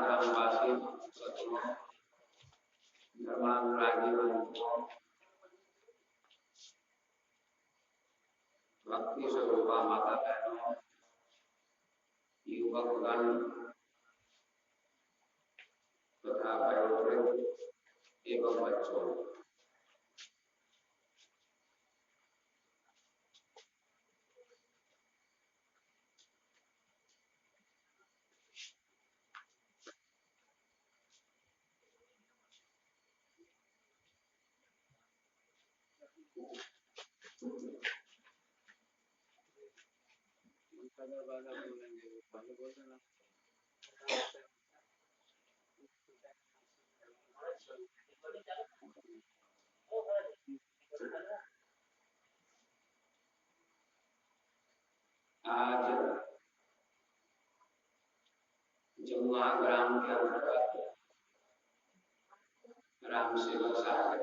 ग्रामवासी धर्मानुरागी भक्ति स्वरूपा माता बहनों, युवकगण तथा वयोवृद्ध एवं बच्चों, आज जमुआ ग्राम के अंतर्गत राम सेवक सागर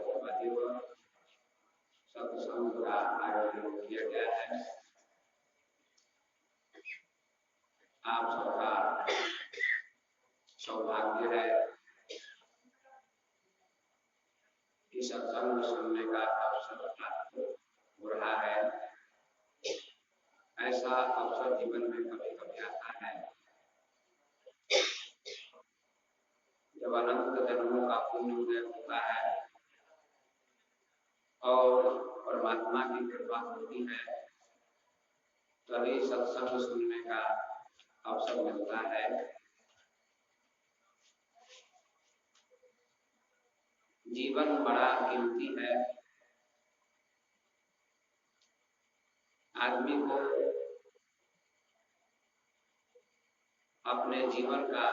सत्संग का आयोजन किया गया है। आप सबका सौभाग्य है कि सत्संग सुनने का अवसर प्राप्त हो रहा है। ऐसा अवसर जीवन में कभी कभी आता है जब अनंत जन्मों का पुण्य उदय होता है और परमात्मा की कृपा होती है, तभी सत्संग सुनने का अवसर मिलता है। जीवन बड़ा कीमती है। आदमी को अपने जीवन का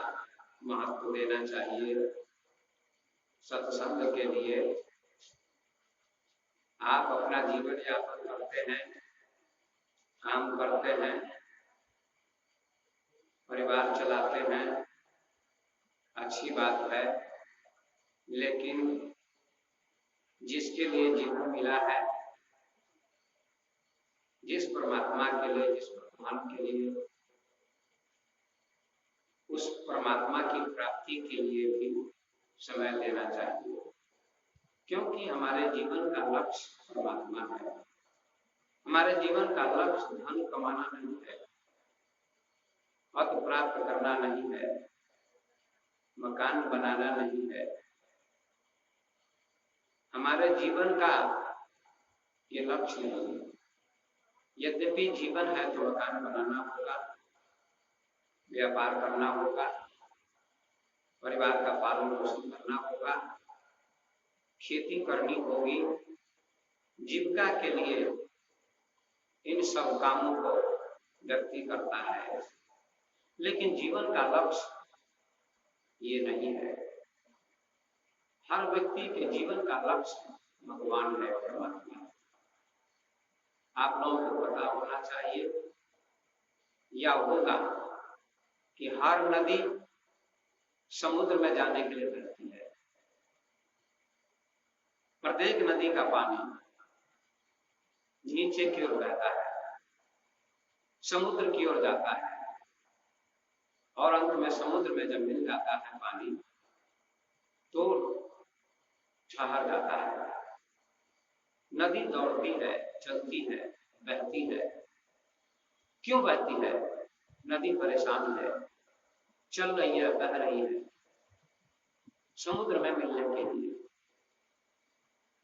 महत्व देना चाहिए। सत्संग के लिए आप अपना जीवन यापन करते हैं, काम करते हैं, परिवार चलाते हैं, अच्छी बात है। लेकिन जिसके लिए जीवन मिला है, जिस परमात्मा के लिए, जिस भगवान के लिए, उस परमात्मा की प्राप्ति के लिए भी समय देना चाहिए, क्योंकि हमारे जीवन का लक्ष्य परमात्मा है। हमारे जीवन का लक्ष्य धन कमाना नहीं है, पद प्राप्त करना नहीं है, मकान बनाना नहीं है। हमारे जीवन का ये लक्ष्य नहीं है। यद्यपि जीवन है तो मकान बनाना होगा, व्यापार करना होगा, परिवार का पालन पोषण करना होगा, खेती करनी होगी। जीविका के लिए इन सब कामों को व्यक्ति करता है, लेकिन जीवन का लक्ष्य ये नहीं है। हर व्यक्ति के जीवन का लक्ष्य भगवान है, परमात्मा। आप लोगों को पता होना चाहिए या होगा कि हर नदी समुद्र में जाने के लिए बहती है। प्रत्येक नदी का पानी नीचे की ओर बहता है, समुद्र की ओर जाता है, और अंत में समुद्र में जब मिल जाता है पानी तो ठहर जाता है। नदी दौड़ती है, चलती है, बहती है। क्यों बहती है? नदी परेशान है, चल रही है, बह रही है समुद्र में मिलने के लिए।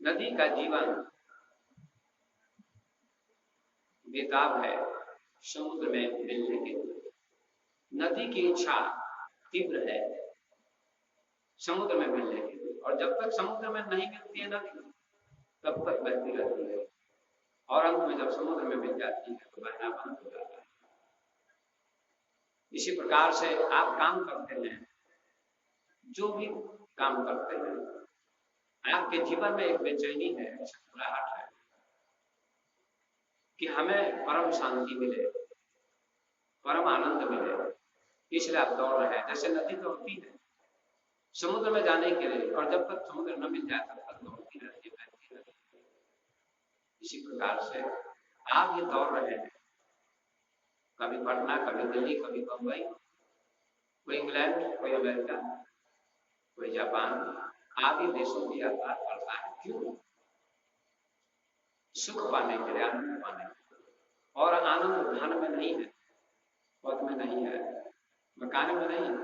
नदी का जीवन बेताब है समुद्र में मिलने के लिए। नदी की इच्छा तीव्र है समुद्र में मिलने के लिए, और जब तक समुद्र में नहीं मिलती है नदी तब तक बहती रहती है, और अंत में जब समुद्र में मिल जाती है तो बहना बंद हो जाता है। इसी प्रकार से आप काम करते हैं, जो भी काम करते हैं, आपके जीवन में एक बेचैनी है, घबराहट है कि हमें परम शांति मिले, परम आनंद मिले, इसलिए आप दौड़ रहे हैं। जैसे नदी दौड़ती है समुद्र में जाने के लिए, और जब तक समुद्र न मिल जाए तब तक दौड़ती रहती है, बहती रहती है। इसी प्रकार से आप ये दौड़ रहे हैं, कभी पटना, कभी दिल्ली, कभी बंबई, कोई इंग्लैंड, कोई अमेरिका, कोई जापान, आदि देशों की यात्रा करता है। क्यों? सुख पाने के लिए, आनंद पाने के लिए। और आनंद धन में नहीं है, पद में नहीं है, मकान में नहीं है,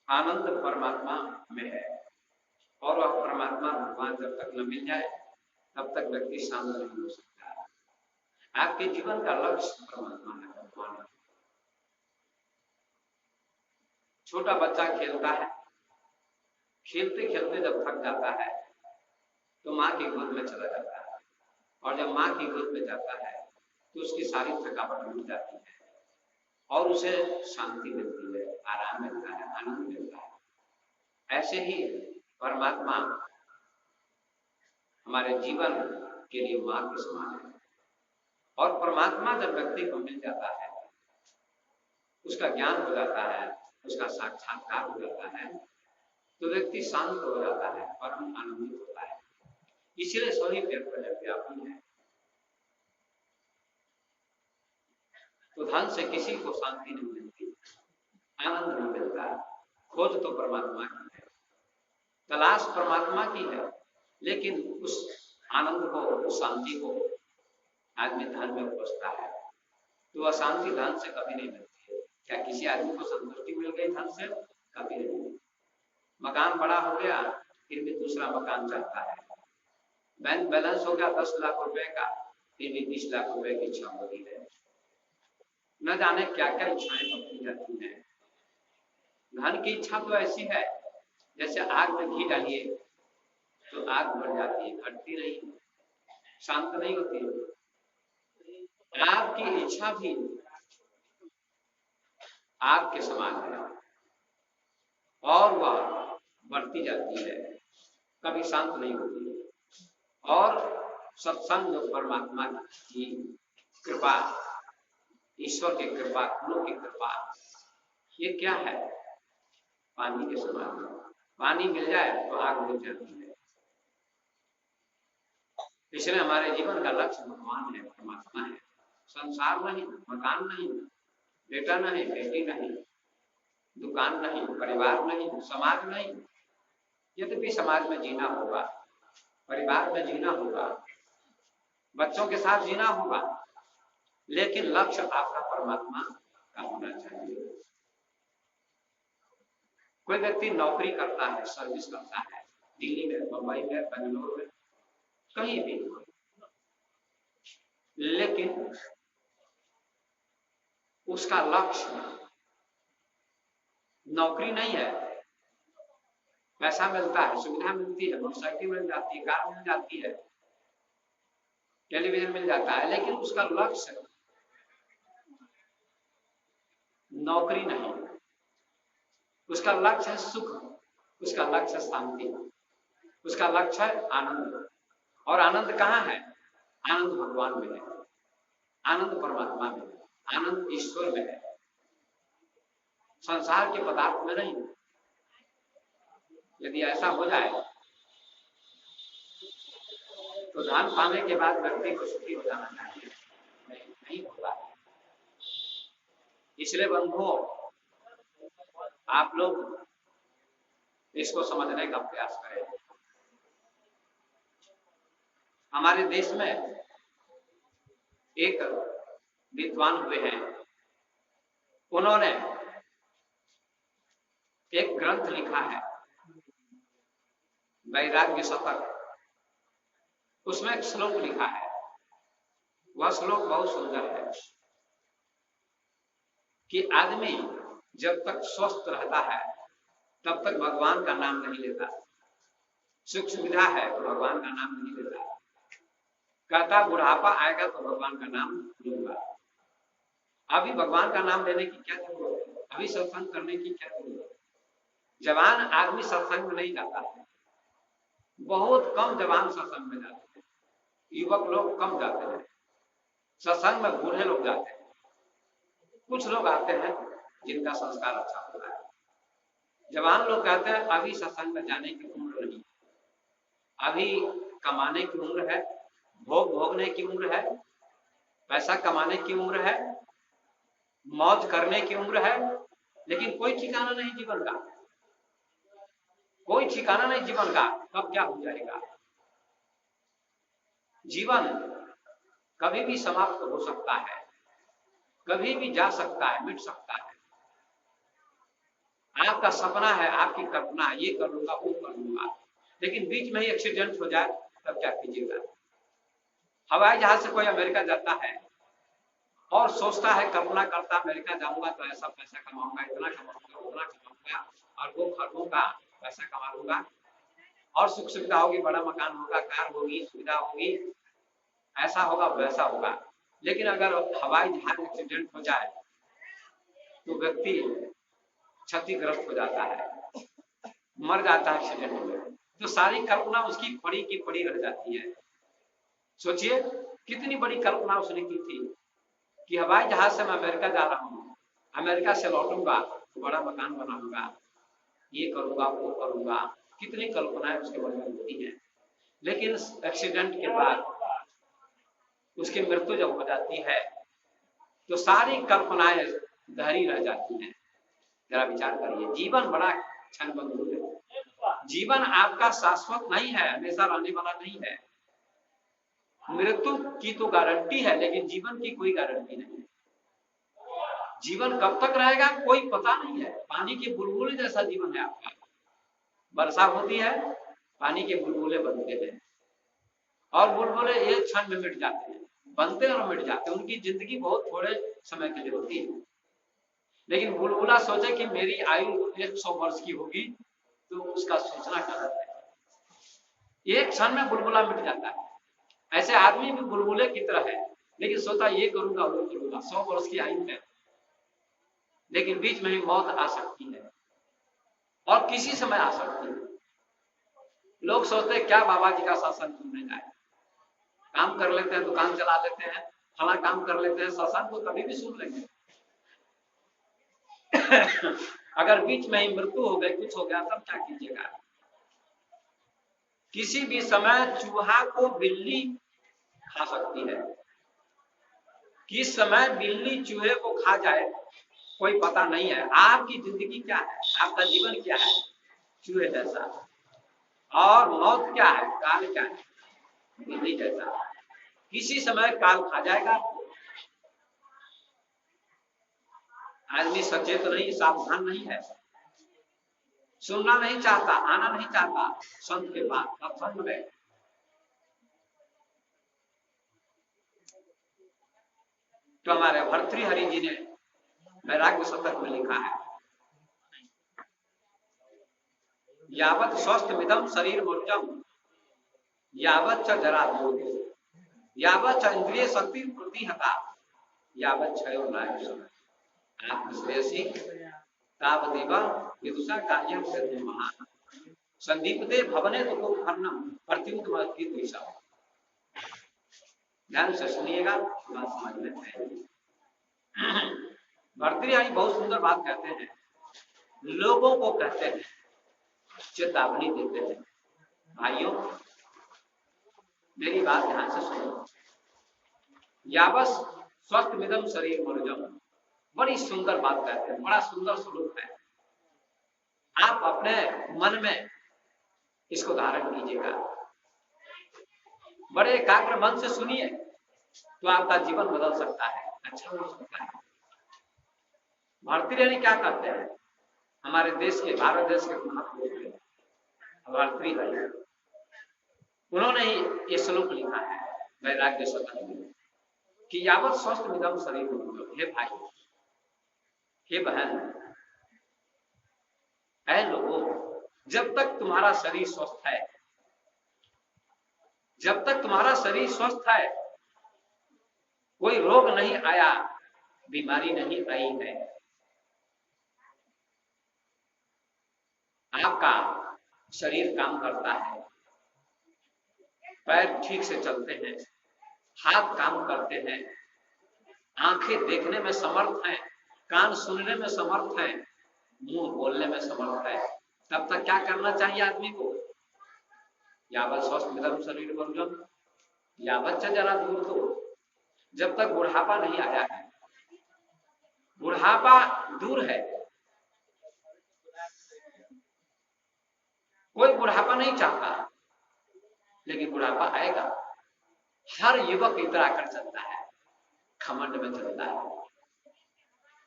आनंद परमात्मा में है। और वह परमात्मा भगवान जब तक न मिल जाए तब तक व्यक्ति शांत नहीं हो सकता। आपके जीवन का लक्ष्य परमात्मा है, भगवान है। छोटा बच्चा खेलता है, खेलते खेलते जब थक जाता है तो माँ की गोद में चला जाता है, और जब माँ की गोद में जाता है तो उसकी सारी थकावट मिट जाती है और उसे शांति मिलती है, आराम मिलता है, आनंद मिलता है। ऐसे ही परमात्मा हमारे जीवन के लिए माँ के समान है, और परमात्मा जब व्यक्ति को मिल जाता है, उसका ज्ञान हो जाता है, उसका साक्षात्कार हो जाता है, तो व्यक्ति शांत हो जाता है, परम आनंदित होता है। इसलिए सभी व्यापी है। तो धन से किसी को शांति नहीं मिलती, आनंद नहीं मिलता। खोज तो परमात्मा की है, तलाश परमात्मा की है, लेकिन उस आनंद को, उस शांति को आदमी धन में खोजता है, तो वह शांति धन से कभी नहीं मिलती है। क्या किसी आदमी को संतुष्टि मिल गई धन से? कभी नहीं। मकान बड़ा हो गया फिर भी दूसरा मकान चाहता है, बैंक बैलेंस हो गया 10 लाख रुपए का फिर भी 20 लाख रुपए की इच्छा होती है। न जाने क्या क्या इच्छाएं बढ़ती जाती हैं। धन की इच्छा तो ऐसी है जैसे आग में घी डालिए तो आग बढ़ जाती है, घटती नहीं, शांत नहीं होती। आपकी इच्छा भी आग के समान है और वह बढ़ती जाती है, कभी शांत नहीं होती। और सत्संग परमात्मा की कृपा, ईश्वर की कृपा, गुरु की कृपा, ये क्या है? पानी के समान। पानी मिल जाए तो आग बुझ जाती है। इसलिए हमारे जीवन का लक्ष्य भगवान है, परमात्मा है। संसार नहीं, मकान नहीं, बेटा नहीं, बेटी नहीं, दुकान नहीं, परिवार नहीं, समाज नहीं। यद्यपि समाज में जीना होगा, परिवार में जीना होगा, बच्चों के साथ जीना होगा, लेकिन लक्ष्य आपका परमात्मा का होना चाहिए। कोई व्यक्ति नौकरी करता है, सर्विस करता है, दिल्ली में, मुंबई में, बेंगलुरु में, कहीं भी, लेकिन उसका लक्ष्य नौकरी नहीं है। पैसा मिलता है, सुविधा मिलती है, मोटरसाइकिल मिल जाती है, कार मिल जाती है, टेलीविजन मिल जाता है, लेकिन उसका लक्ष्य नौकरी नहीं, उसका लक्ष्य है सुख, उसका लक्ष्य है शांति, उसका लक्ष्य है आनंद। और आनंद कहाँ है? आनंद भगवान में है, आनंद परमात्मा में है, आनंद ईश्वर में है, संसार के पदार्थ में नहीं। यदि ऐसा हो जाए तो धन पाने के बाद व्यक्ति को सुखी हो जाना चाहिए, नहीं होगा। इसलिए बंधुओं, आप लोग इसको समझने का प्रयास करें। हमारे देश में एक विद्वान हुए हैं, उन्होंने एक ग्रंथ लिखा है वैराग्य शतक। उसमें एक श्लोक लिखा है, वह श्लोक बहुत सुंदर है कि आदमी जब तक स्वस्थ रहता है तब तक भगवान का नाम नहीं लेता, सुख सुविधा है तो भगवान का नाम नहीं लेता, कहता बुढ़ापा आएगा तो भगवान का नाम लूंगा। अभी भगवान का नाम लेने की क्या जरूरत है, अभी सत्संग करने की क्या जरूरत है। जवान आदमी सत्संग में नहीं जाता है, बहुत कम जवान सत्संग में जाते हैं, युवक लोग कम जाते हैं सत्संग में, बूढ़े लोग जाते हैं। कुछ लोग आते हैं जिनका संस्कार अच्छा होता है। जवान लोग कहते हैं अभी सत्संग में जाने की उम्र नहीं, अभी कमाने की उम्र है, भोग भोगने की उम्र है, पैसा कमाने की उम्र है, मौज करने की उम्र है, लेकिन कोई ठिकाना नहीं जीवन का, कोई ठिकाना नहीं जीवन का, कब क्या हो जाएगा। जीवन कभी भी समाप्त हो सकता है, कभी भी जा सकता है, मिट सकता है। आपका सपना है, आपकी कल्पना है, ये कर लूंगा वो कर लूंगा, लेकिन बीच में ही एक्सीडेंट हो जाए तब क्या कीजिएगा। हवाई जहाज से कोई अमेरिका जाता है और सोचता है, कल्पना करता अमेरिका जाऊंगा तो ऐसा पैसा कमाऊंगा, इतना कमाऊंगा, उतना कमाऊंगा और वो खरबों का पैसा कमा लूंगा और सुख सुविधा होगी, बड़ा मकान होगा, कार होगी, सुविधा होगी, ऐसा होगा वैसा होगा। लेकिन अगर हवाई जहाज एक्सीडेंट हो जाए तो व्यक्ति क्षतिग्रस्त हो जाता है, मर जाता है एक्सीडेंट में, तो सारी कल्पना उसकी पड़ी की पड़ी रह जाती है। सोचिए कितनी बड़ी कल्पना उसने की थी कि हवाई जहाज से मैं अमेरिका जा रहा हूँ, अमेरिका से लौटूंगा तो बड़ा मकान बनाऊंगा, ये करूंगा वो करूंगा, कितनी कल्पनाएं उसके मन में होती हैं। लेकिन एक्सीडेंट के बाद उसकी मृत्यु जब हो जाती है तो सारी कल्पनाएं धरी रह जाती हैं। जरा विचार करिए, जीवन बड़ा क्षणभंगुर है, जीवन आपका शाश्वत नहीं है, हमेशा रहने वाला नहीं है। मृत्यु की तो गारंटी है लेकिन जीवन की कोई गारंटी नहीं है। जीवन कब तक रहेगा कोई पता नहीं है। पानी के बुलबुले जैसा जीवन है आपका, वर्षा होती है, पानी के बुलबुले बनते हैं और बुलबुले एक क्षण में मिट जाते हैं, बनते और मिट जाते हैं, उनकी जिंदगी बहुत थोड़े समय के लिए होती है। लेकिन बुलबुला सोचे कि मेरी आयु 100 वर्ष की होगी तो उसका सोचना गलत है, एक क्षण में बुलबुला मिट जाता है। ऐसे आदमी भी बुलबुले की तरह है, लेकिन सोचा ये करूंगा वो करूंगा, 100 वर्ष की आयु है, लेकिन बीच में ही मौत आ सकती है और किसी समय आ सकती है। लोग सोचते हैं क्या बाबा जी का सत्संग सुनने जाए, काम कर लेते हैं, दुकान चला लेते हैं, फला काम कर लेते हैं, सत्संग को कभी भी सुन लेंगे। अगर बीच में ही मृत्यु हो गई, कुछ हो गया, तब क्या कीजिएगा। किसी भी समय चूहा को बिल्ली खा सकती है, किस समय बिल्ली चूहे को खा जाए कोई पता नहीं है। आपकी जिंदगी क्या है, आपका जीवन क्या है, चूहे जैसा, और मौत क्या है, काल क्या है, बिल्ली जैसा, किसी समय काल खा जाएगा। आदमी सचेत नहीं, सावधान नहीं है, सुनना नहीं चाहता, आना नहीं चाहता संत के पास, सत्संग में। तो हमारे भर्तृहरि जी ने वैराग्य शतक में लिखा है, यावत स्वस्थ मिदम शरीर मुर्जम यावत च जरा दोगे यावत च इंद्रिय शक्ति प्रतिहता यावत क्षयो नायुष आत्मश्रेयसी तावदेव विदुषा कार्यम सिद्धि महान संदीपते भवने तो को खन्नम प्रत्युत की दिशा। ध्यान से सुनिएगा, बात समझ में आएगी। भर्तृहरि बहुत सुंदर बात कहते हैं, लोगों को कहते हैं, चेतावनी देते हैं, भाइयों मेरी बात ध्यान से सुनो। यावस स्वस्थ मिदम शरीर मनुजम, बड़ी सुंदर बात कहते हैं, बड़ा सुंदर श्लोक है। आप अपने मन में इसको धारण कीजिएगा, बड़े एकाग्र मन से सुनिए, तो आपका जीवन बदल सकता है, अच्छा हो सकता है। भारती रानी क्या कहते हैं, हमारे देश के, भारत देश के महापुरुष भारती रानी, उन्होंने ही ये श्लोक लिखा है वैराग्य शतक में कि यावत स्वस्थ मिदम शरीर। हे भाई, हे बहन, ऐ लोगों, जब तक तुम्हारा शरीर स्वस्थ है, जब तक तुम्हारा शरीर स्वस्थ है, कोई रोग नहीं आया, बीमारी नहीं आई है, आपका शरीर काम करता है, पैर ठीक से चलते हैं, हाथ काम करते हैं, आंखें देखने में समर्थ हैं, कान सुनने में समर्थ हैं, मुंह बोलने में समर्थ है, तब तक क्या करना चाहिए आदमी को? यावत स्वस्थ मिदम शरीर मनुजम यावत जरा दूर तो, जब तक बुढ़ापा नहीं आया है। बुढ़ापा दूर है, कोई बुढ़ापा नहीं चाहता, लेकिन बुढ़ापा आएगा। हर युवक इतना कर चलता है, घमंड में चलता है,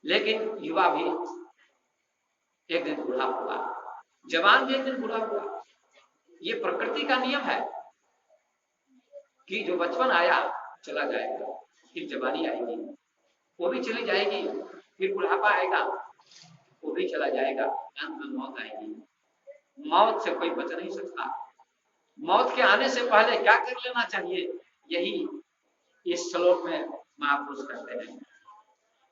लेकिन युवा भी एक दिन बूढ़ा होगा, जवान भी एक दिन बूढ़ा होगा। ये प्रकृति का नियम है कि जो बचपन आया चला जाएगा, फिर जवानी आएगी, वो भी चली जाएगी, फिर बुढ़ापा आएगा, वो भी चला जाएगा, अंत में मौत आएगी। मौत से कोई बच नहीं सकता। मौत के आने से पहले क्या कर लेना चाहिए, यही इस श्लोक में महापुरुष कहते हैं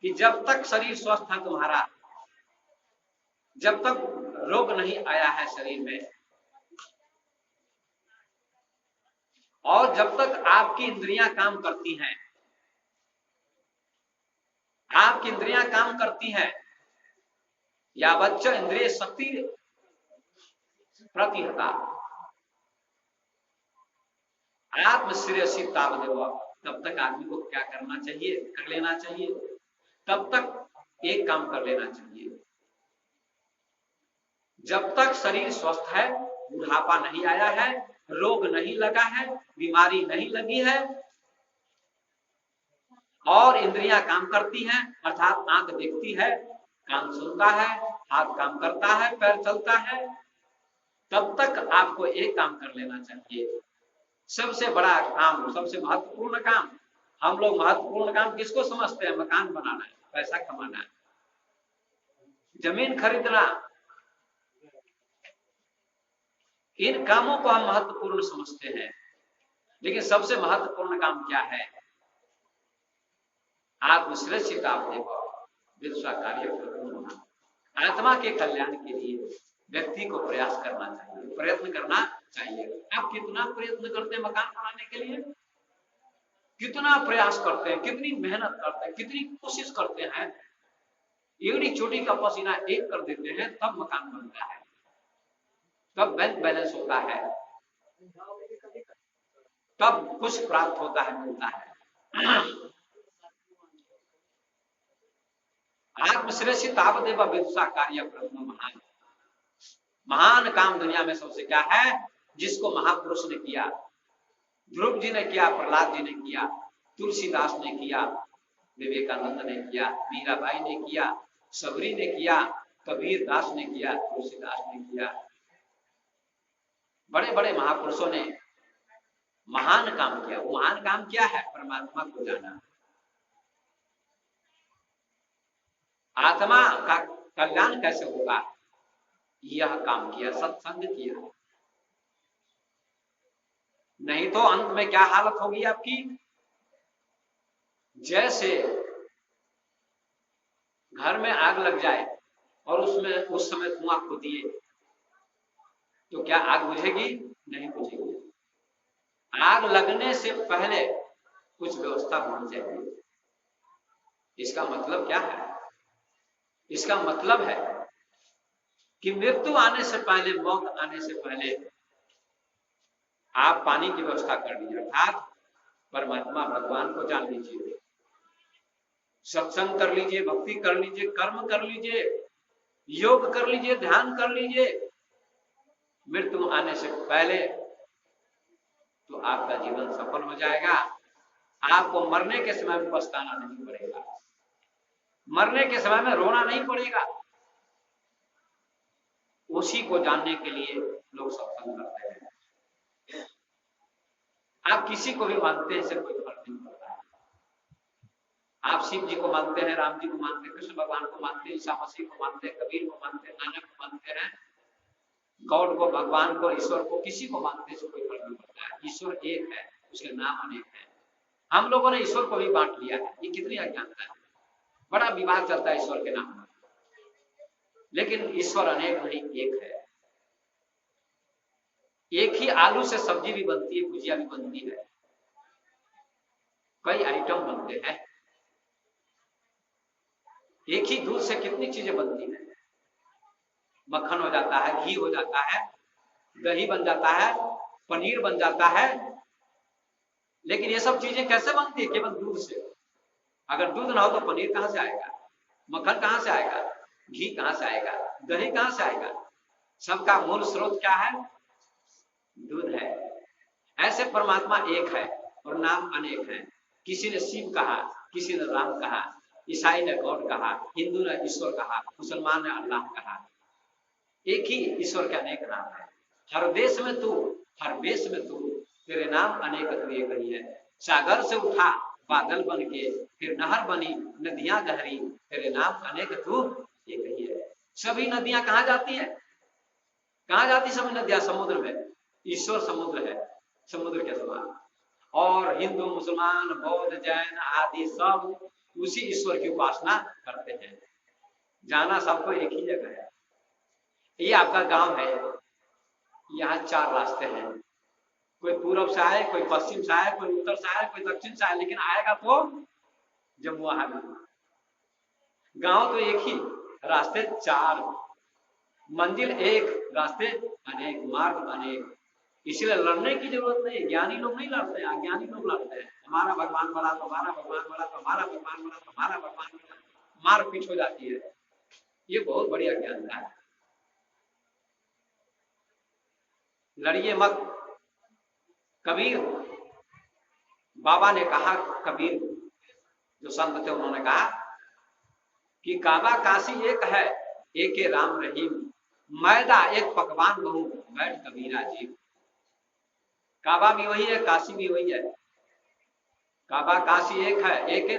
कि जब तक शरीर स्वस्थ है तुम्हारा, जब तक रोग नहीं आया है शरीर में, और जब तक आपकी इंद्रियां काम करती हैं, आपकी इंद्रियां काम करती हैं, या बच्चा इंद्रिय शक्ति प्रतिहता आत्मश्रेयसी तावदेव, तब तक आदमी को क्या करना चाहिए, कर लेना चाहिए, तब तक एक काम कर लेना चाहिए। जब तक शरीर स्वस्थ है, बुढ़ापा नहीं आया है, रोग नहीं लगा है, बीमारी नहीं लगी है, और इंद्रियां काम करती हैं, अर्थात आंख देखती है, कान सुनता है, हाथ काम करता है, पैर चलता है, तब तक आपको एक काम कर लेना चाहिए। सबसे बड़ा काम, सबसे महत्वपूर्ण काम, हम लोग महत्वपूर्ण काम किसको समझते हैं? मकान बनाना है, पैसा कमाना है, जमीन खरीदना, इन कामों को हम महत्वपूर्ण समझते हैं। लेकिन सबसे महत्वपूर्ण काम क्या है? आत्मश्रेष्ठ आत्मा के कल्याण के लिए व्यक्ति को प्रयास करना चाहिए, प्रयत्न करना चाहिए। आप कितना प्रयत्न करते हैं मकान बनाने के लिए? कितना प्रयास करते हैं, कितनी मेहनत करते हैं, कितनी कोशिश करते हैं, एड़ी चोटी का पसीना एक कर देते हैं, तब मकान बनता है, तब बैंक बैलेंस होता है, तब कुछ प्राप्त होता है, मिलता है। आत्मश्रेष्ठ तावदेव विदुषा कार्य प्रथम महान, महान काम दुनिया में सबसे क्या है, जिसको महापुरुष ने किया। ध्रुव जी ने किया, प्रहलाद जी ने किया, तुलसीदास ने किया, विवेकानंद ने किया, मीराबाई ने किया, सबरी ने किया, कबीर दास ने किया, तुलसीदास ने किया। बड़े बड़े महापुरुषों ने महान काम किया। वो महान काम क्या है? परमात्मा को जाना, आत्मा का कल्याण कैसे होगा, यह काम किया, सत्संग किया। नहीं तो अंत में क्या हालत होगी आपकी? जैसे घर में आग लग जाए और उसमें उस समय धुआं खोदिए, तो क्या आग बुझेगी? नहीं बुझेगी। आग लगने से पहले कुछ व्यवस्था होनी चाहिए। इसका मतलब क्या है? इसका मतलब है कि मृत्यु आने से पहले, मौत आने से पहले आप पानी की व्यवस्था कर लीजिए, अर्थात परमात्मा भगवान को जान लीजिए, सत्संग कर लीजिए, भक्ति कर लीजिए, कर्म कर लीजिए, योग कर लीजिए, ध्यान कर लीजिए। मृत्यु आने से पहले तो आपका जीवन सफल हो जाएगा। आपको मरने के समय में पछताना नहीं पड़ेगा, मरने के समय में रोना नहीं पड़ेगा। उसी को जानने के लिए लोग सत्संग करते हैं। आप किसी को भी मानते हैं, इससे कोई फर्क नहीं पड़ता है। आप शिव जी को मानते हैं, राम जी को मानते हैं, कृष्ण भगवान को मानते हैं, ईसा मसीह को मानते हैं, कबीर को मानते हैं, नानक को मानते हैं, गॉड को, भगवान को, ईश्वर को, किसी को मानते हैं, इससे कोई फर्क नहीं पड़ता है। ईश्वर एक है, उसके नाम अनेक है। हम लोगों ने ईश्वर को भी बांट लिया है, ये कितनी अज्ञानता है। बड़ा विवाद चलता है ईश्वर के नाम में, लेकिन ईश्वर अनेक नहीं, एक है। एक ही आलू से सब्जी भी बनती है, भुजिया भी बनती है, कई आइटम बनते हैं। एक ही दूध से कितनी चीजें बनती हैं, मक्खन हो जाता है, घी हो जाता है, दही बन जाता है, पनीर बन जाता है। लेकिन ये सब चीजें कैसे बनती है? केवल दूध से। अगर दूध ना हो तो पनीर कहां से आएगा, मक्खन कहां से आएगा, घी कहां से आएगा, दही कहां से आएगा? सबका मूल स्रोत क्या है? दूध है। ऐसे परमात्मा एक है और नाम अनेक है। किसी ने शिव कहा, किसी ने राम कहा, ईसाई ने गॉड कहा, हिंदू ने ईश्वर कहा, मुसलमान ने अल्लाह कहा। एक ही ईश्वर के अनेक नाम है। हर देश में तू, हर देश में तू, तेरे नाम अनेक तू एक ही है। सागर से उठा बादल बन के, फिर नहर बनी नदियां गहरी, तेरे नाम अनेक तू एक ही है। सभी नदियां कहाँ जाती है? कहाँ जाती सभी नदियां? समुद्र में। ईश्वर समुद्र है, समुद्र के समान। और हिंदू, मुसलमान, बौद्ध, जैन आदि सब उसी ईश्वर की उपासना करते हैं। जाना सबको एक ही जगह है। ये आपका गांव है, यहाँ 4 रास्ते हैं। कोई पूर्व से आए, कोई पश्चिम से आए, कोई उत्तर से आए, कोई दक्षिण से आए, लेकिन आएगा तो जम्मू हमें। गांव तो एक ही, रास्ते 4, मंजिल एक, रास्ते अनेक, मार्ग अनेक। इसलिए लड़ने की जरूरत नहीं। ज्ञानी लोग नहीं लड़ते हैं, अज्ञानी लोग लड़ते हैं। हमारा भगवान बड़ा तो हमारा भगवान बड़ा, तो हमारा भगवान बड़ा तो हमारा भगवान बड़ा, मारपीट हो जाती है। ये बहुत बड़ी अज्ञानता है। लड़िए मत। कबीर बाबा ने कहा, कबीर जो संत थे उन्होंने कहा कि काबा काशी एक है, एक राम रहीम, मैदा एक पकवान बहु, बैठ कबीरा जी। काबा भी वही है, काशी भी वही है। काबा काशी एक है, एक